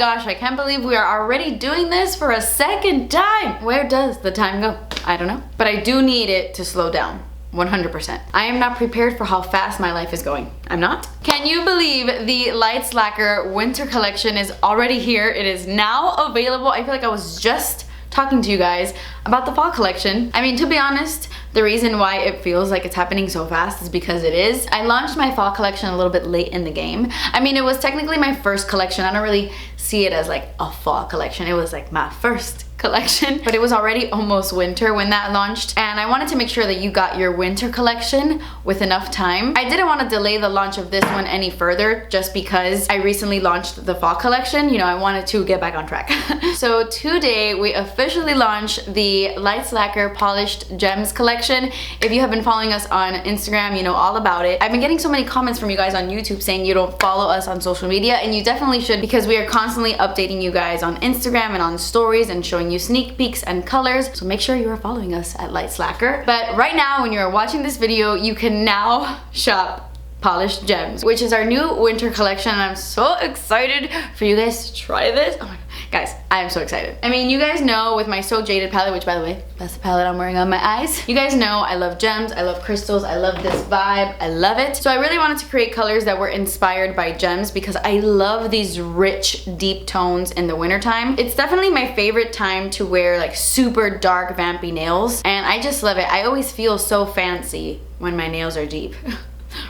gosh, I can't believe we are already doing this for a second time. Where does the time go? I don't know. But I do need it to slow down. 100%. I am not prepared for how fast my life is going. I'm not. Can you believe the Lights Lacquer winter collection is already here? It is now available. I feel like I was just talking to you guys about the fall collection. I mean, to be honest, the reason why it feels like it's happening so fast is because it is. I launched my fall collection a little bit late in the game. I mean, it was technically my first collection. I don't really see it as like a fall collection. It was like my first collection, but it was already almost winter when that launched, and I wanted to make sure that you got your winter collection with enough time. I didn't want to delay the launch of this one any further just because I recently launched the fall collection. You know, I wanted to get back on track. So today we officially launched the Lights Lacquer Polished Gems collection. If you have been following us on Instagram, you know all about it. I've been getting so many comments from you guys on YouTube saying you don't follow us on social media, and you definitely should, because we are constantly updating you guys on Instagram and on stories and showing you sneak peeks and colors, so make sure you are following us at Lights Lacquer. But right now, when you're watching this video, you can now shop Polished Gems, which is our new winter collection, and I'm so excited for you guys to try this. Oh my God. Guys, I am so excited. I mean, you guys know with my So Jaded palette, which by the way, that's the palette I'm wearing on my eyes. You guys know I love gems, I love crystals, I love this vibe, I love it. So I really wanted to create colors that were inspired by gems because I love these rich, deep tones in the wintertime. It's definitely my favorite time to wear like super dark, vampy nails, and I just love it. I always feel so fancy when my nails are deep.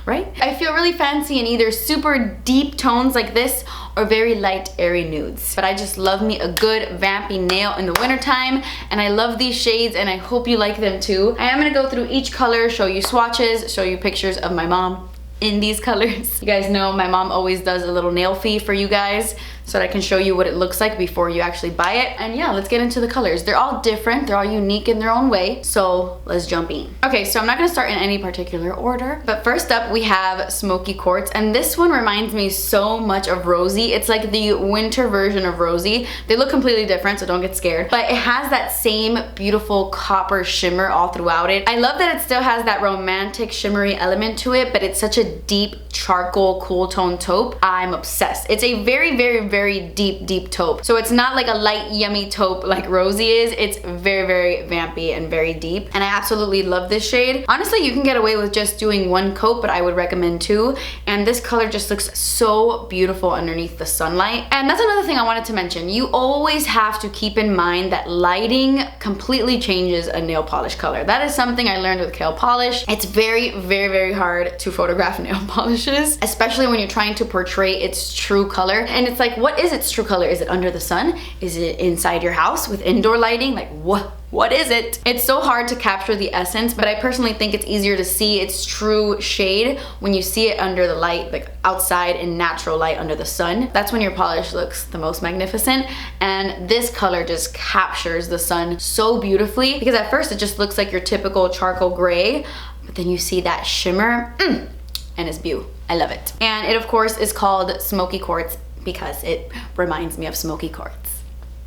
Right? I feel really fancy in either super deep tones like this or very light, airy nudes. But I just love me a good vampy nail in the wintertime, and I love these shades, and I hope you like them too. I am gonna go through each color, show you swatches, show you pictures of my mom in these colors. You guys know my mom always does a little nail fee for you guys so that I can show you what it looks like before you actually buy it. And yeah, let's get into the colors. They're all different, they're all unique in their own way, so let's jump in. Okay, so I'm not gonna start in any particular order, but first up we have Smoky Quartz, and this one reminds me so much of Rosy. It's like the winter version of Rosy. They look completely different, so don't get scared, but it has that same beautiful copper shimmer all throughout it. I love that it still has that romantic shimmery element to it, but it's such a deep charcoal cool tone taupe. I'm obsessed. It's a very, very, very deep taupe. So it's not like a light yummy taupe like Rosy is. It's very, very vampy and very deep, and I absolutely love this shade. Honestly, you can get away with just doing one coat, but I would recommend two, and this color just looks so beautiful underneath the sunlight. And that's another thing I wanted to mention. You always have to keep in mind that lighting completely changes a nail polish color. That is something I learned with nail polish. It's very, very, very hard to photograph nail polishes, especially when you're trying to portray its true color. And it's like, what is its true color? Is it under the sun? Is it inside your house with indoor lighting? Like, what is it? It's so hard to capture the essence, but I personally think it's easier to see its true shade when you see it under the light, like outside in natural light under the sun. That's when your polish looks the most magnificent, and this color just captures the sun so beautifully, because at first it just looks like your typical charcoal gray, but then you see that shimmer, and it's beautiful. I love it. And it of course is called Smoky Quartz because it reminds me of smoky quartz.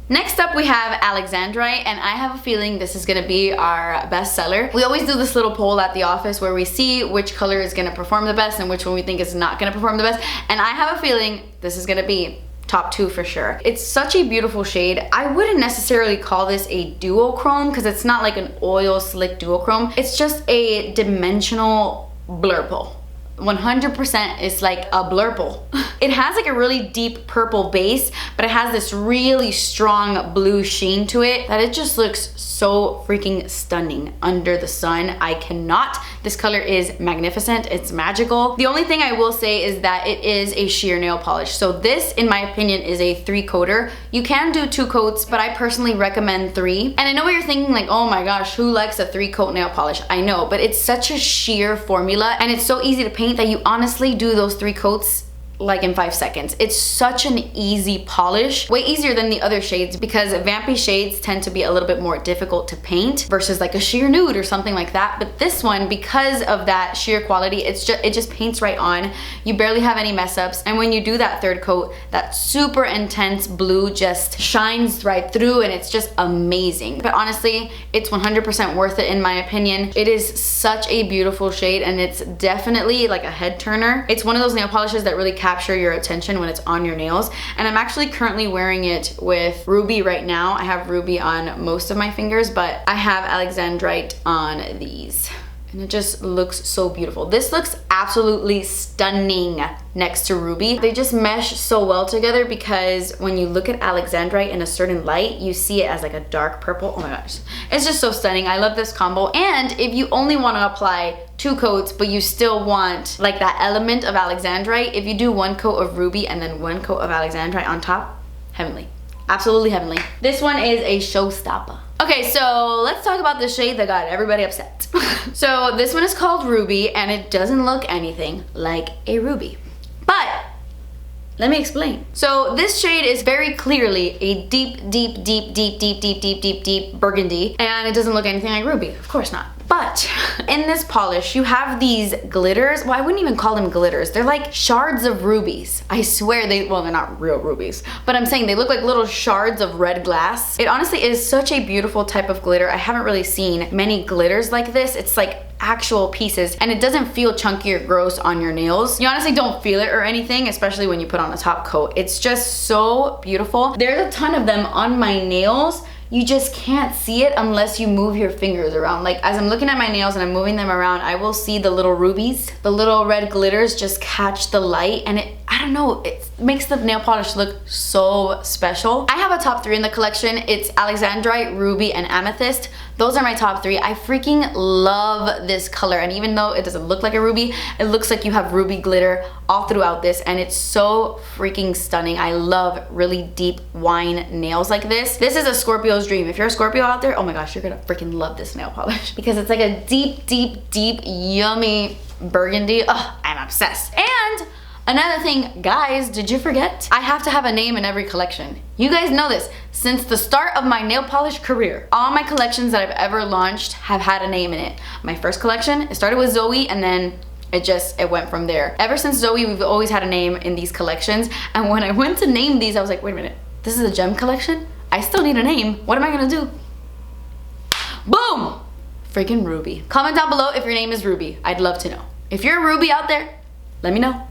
Next up we have Alexandrite, and I have a feeling this is gonna be our best seller. We always do this little poll at the office where we see which color is gonna perform the best and which one we think is not gonna perform the best, and I have a feeling this is gonna be top 2 for sure. It's such a beautiful shade. I wouldn't necessarily call this a duochrome because it's not like an oil slick duochrome. It's just a dimensional blurple. 100% is like a blurple. It has like a really deep purple base, but it has this really strong blue sheen to it that it just looks so freaking stunning under the sun. I cannot. This color is magnificent. It's magical. The only thing I will say is that it is a sheer nail polish. So this, in my opinion, is a 3-coater. You can do 2 coats, but I personally recommend 3. And I know what you're thinking, like, oh my gosh, who likes a 3-coat nail polish? I know, but it's such a sheer formula, and it's so easy to paint that you honestly do those 3 coats like in 5 seconds. It's such an easy polish, way easier than the other shades, because vampy shades tend to be a little bit more difficult to paint versus like a sheer nude or something like that. But this one, because of that sheer quality, it just paints right on. You barely have any mess ups, and when you do that 3rd coat, that super intense blue just shines right through, and it's just amazing. But honestly, it's 100% worth it in my opinion. It is such a beautiful shade, and it's definitely like a head turner. It's one of those nail polishes that really capture your attention when it's on your nails. And I'm actually currently wearing it with Ruby right now. I have Ruby on most of my fingers, but I have Alexandrite on these. And it just looks so beautiful. This looks absolutely stunning next to Ruby. They just mesh so well together because when you look at Alexandrite in a certain light, you see it as like a dark purple. Oh my gosh, it's just so stunning. I love this combo. And if you only want to apply 2 coats, but you still want like that element of Alexandrite, if you do 1 coat of Ruby and then 1 coat of Alexandrite on top, heavenly. Absolutely heavenly. This one is a showstopper. Okay, so let's talk about the shade that got everybody upset. So this one is called Ruby and it doesn't look anything like a ruby. But let me explain. So this shade is very clearly a deep burgundy, and it doesn't look anything like ruby. Of course not. But in this polish, you have these glitters. Well, I wouldn't even call them glitters. They're like shards of rubies. I swear well, they're not real rubies, but I'm saying they look like little shards of red glass. It honestly is such a beautiful type of glitter. I haven't really seen many glitters like this. It's like actual pieces and it doesn't feel chunky or gross on your nails. You honestly don't feel it or anything, especially when you put on a top coat. It's just so beautiful. There's a ton of them on my nails. You just can't see it unless you move your fingers around. Like as I'm looking at my nails and I'm moving them around, I will see the little rubies, the little red glitters just catch the light, and I don't know, it makes the nail polish look so special. I have a top 3 in the collection. It's Alexandrite, Ruby, and Amethyst. Those are my top 3. I freaking love this color, and even though it doesn't look like a ruby, it looks like you have ruby glitter all throughout this, and it's so freaking stunning. I love really deep wine nails like this. This is a Scorpio's dream. If you're a Scorpio out there, oh my gosh, you're gonna freaking love this nail polish because it's like a deep, yummy burgundy. Oh, I'm obsessed. And another thing, guys, did you forget? I have to have a name in every collection. You guys know this. Since the start of my nail polish career, all my collections that I've ever launched have had a name in it. My first collection, it started with Zoe, and then it went from there. Ever since Zoe, we've always had a name in these collections. And when I went to name these, I was like, wait a minute, this is a gem collection? I still need a name. What am I gonna do? Boom! Freaking Ruby. Comment down below if your name is Ruby. I'd love to know. If you're a Ruby out there, let me know.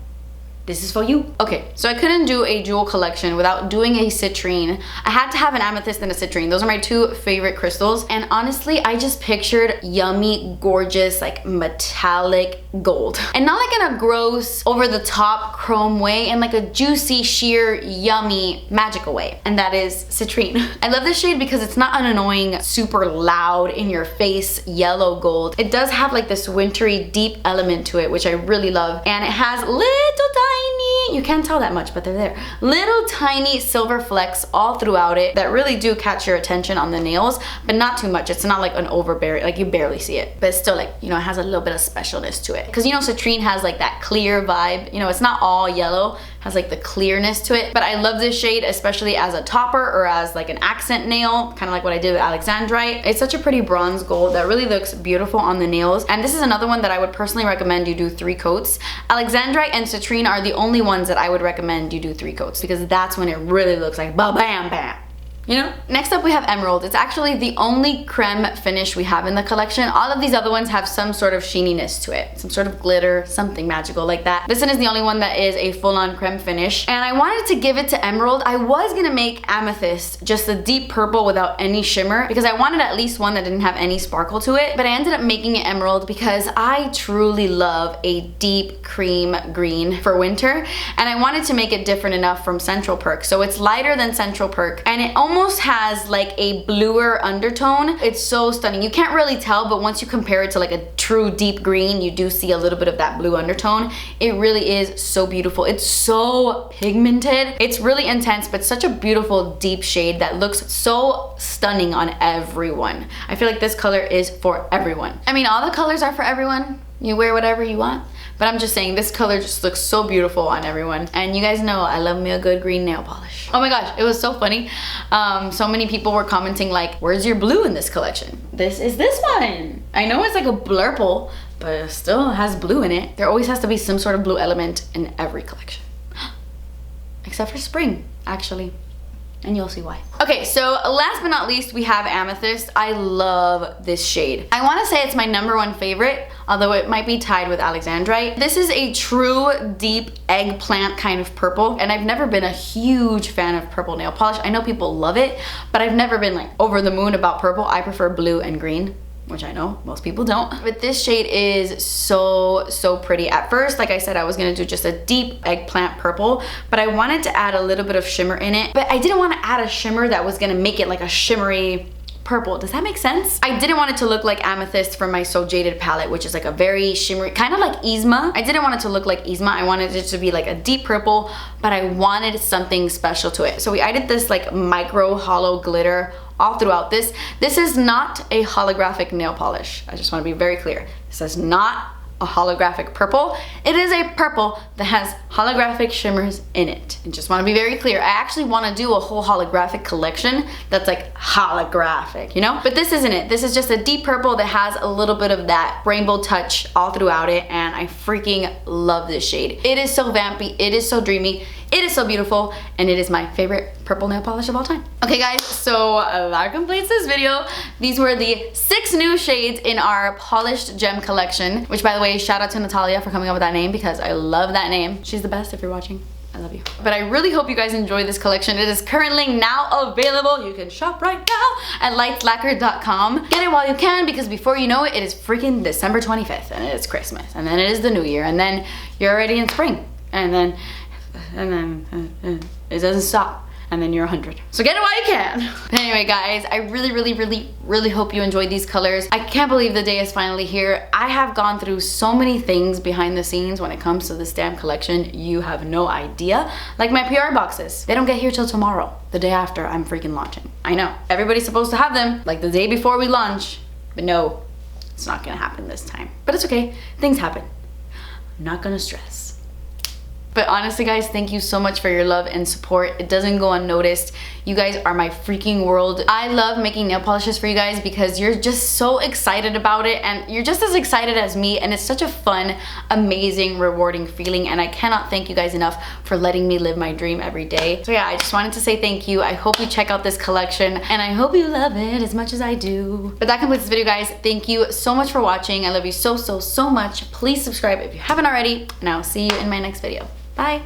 This is for you. Okay, so I couldn't do a jewel collection without doing a citrine. I had to have an amethyst and a citrine. Those are my 2 favorite crystals. And honestly, I just pictured yummy, gorgeous, like metallic gold. And not like in a gross, over the top chrome way, in like a juicy, sheer, yummy, magical way. And that is citrine. I love this shade because it's not an annoying, super loud, in your face, yellow gold. It does have like this wintry, deep element to it, which I really love. And it has little tiny, you can't tell that much, but they're there, little tiny silver flecks all throughout it that really do catch your attention on the nails, but not too much. It's not like an overbearing, like you barely see it, but it's still like, you know, it has a little bit of specialness to it. Because you know, citrine has like that clear vibe, you know, it's not all yellow, has like the clearness to it. But I love this shade, especially as a topper or as like an accent nail, kind of like what I did with Alexandrite. It's such a pretty bronze gold that really looks beautiful on the nails. And this is another one that I would personally recommend you do 3 coats. Alexandrite and citrine are the only ones that I would recommend you do 3 coats, because that's when it really looks like ba-bam, bam. You know? Next up we have emerald. It's actually the only creme finish we have in the collection. All of these other ones have some sort of sheeniness to it, some sort of glitter, something magical like that. This one is the only one that is a full-on creme finish, and I wanted to give it to emerald. I was gonna make amethyst just a deep purple without any shimmer, because I wanted at least one that didn't have any sparkle to it, but I ended up making it emerald because I truly love a deep cream green for winter, and I wanted to make it different enough from Central Perk. So it's lighter than Central Perk, and it almost has like a bluer undertone. It's so stunning. You can't really tell, but once you compare it to like a true deep green, you do see a little bit of that blue undertone. It really is so beautiful. It's so pigmented. It's really intense, but such a beautiful deep shade that looks so stunning on everyone. I feel like this color is for everyone. I mean, all the colors are for everyone. You wear whatever you want. But I'm just saying, this color just looks so beautiful on everyone. And you guys know I love me a good green nail polish. Oh my gosh, it was so funny. So many people were commenting like, where's your blue in this collection? This is this one. I know it's like a blurple, but it still has blue in it. There always has to be some sort of blue element in every collection. Except for spring, actually. and you'll see why. Okay, so last but not least, we have Amethyst. I love this shade. I wanna say it's my #1 favorite, although it might be tied with Alexandrite. This is a true deep eggplant kind of purple, and I've never been a huge fan of purple nail polish. I know people love it, but I've never been like over the moon about purple. I prefer blue and green, which I know most people don't. But this shade is so pretty. At first, like I said, I was gonna do just a deep eggplant purple, but I wanted to add a little bit of shimmer in it. But I didn't want to add a shimmer that was gonna make it like a shimmery purple. Does that make sense? I didn't want it to look like Amethyst from my So Jaded palette, which is like a very shimmery, kind of like Yzma. I didn't want it to look like Yzma. I wanted it to be like a deep purple, but I wanted something special to it. So we added this like micro hollow glitter all throughout this. This is not a holographic nail polish. I just want to be very clear. This is not a holographic purple. It is a purple that has holographic shimmers in it. I just want to be very clear. I actually want to do a whole holographic collection that's like holographic, you know? But this isn't it. This is just a deep purple that has a little bit of that rainbow touch all throughout it, and I freaking love this shade. It is so vampy, it is so dreamy, it is so beautiful, and it is my favorite purple nail polish of all time. Okay guys, so that completes this video. These were the 6 new shades in our polished gem collection, which by the way, shout out to Natalia for coming up with that name because I love that name. She's the best if you're watching. I love you. But I really hope you guys enjoy this collection. It is currently now available. You can shop right now at lightslacquer.com. Get it while you can because before you know it, it is freaking December 25th and it's Christmas and then it is the new year and then you're already in spring and then it doesn't stop. And then you're 100. So get it while you can. But anyway, guys, I really hope you enjoyed these colors. I can't believe the day is finally here. I have gone through so many things behind the scenes when it comes to this damn collection. You have no idea. Like my PR boxes. They don't get here till tomorrow, the day after I'm freaking launching. I know, everybody's supposed to have them like the day before we launch, but no, it's not gonna happen this time. But it's okay, things happen. I'm not gonna stress. But honestly guys, thank you so much for your love and support. It doesn't go unnoticed. You guys are my freaking world. I love making nail polishes for you guys because you're just so excited about it and you're just as excited as me, and it's such a fun, amazing, rewarding feeling, and I cannot thank you guys enough for letting me live my dream every day. So yeah, I just wanted to say thank you. I hope you check out this collection and I hope you love it as much as I do. But that completes this video guys. Thank you so much for watching. I love you so much. Please subscribe if you haven't already, and I'll see you in my next video. Bye.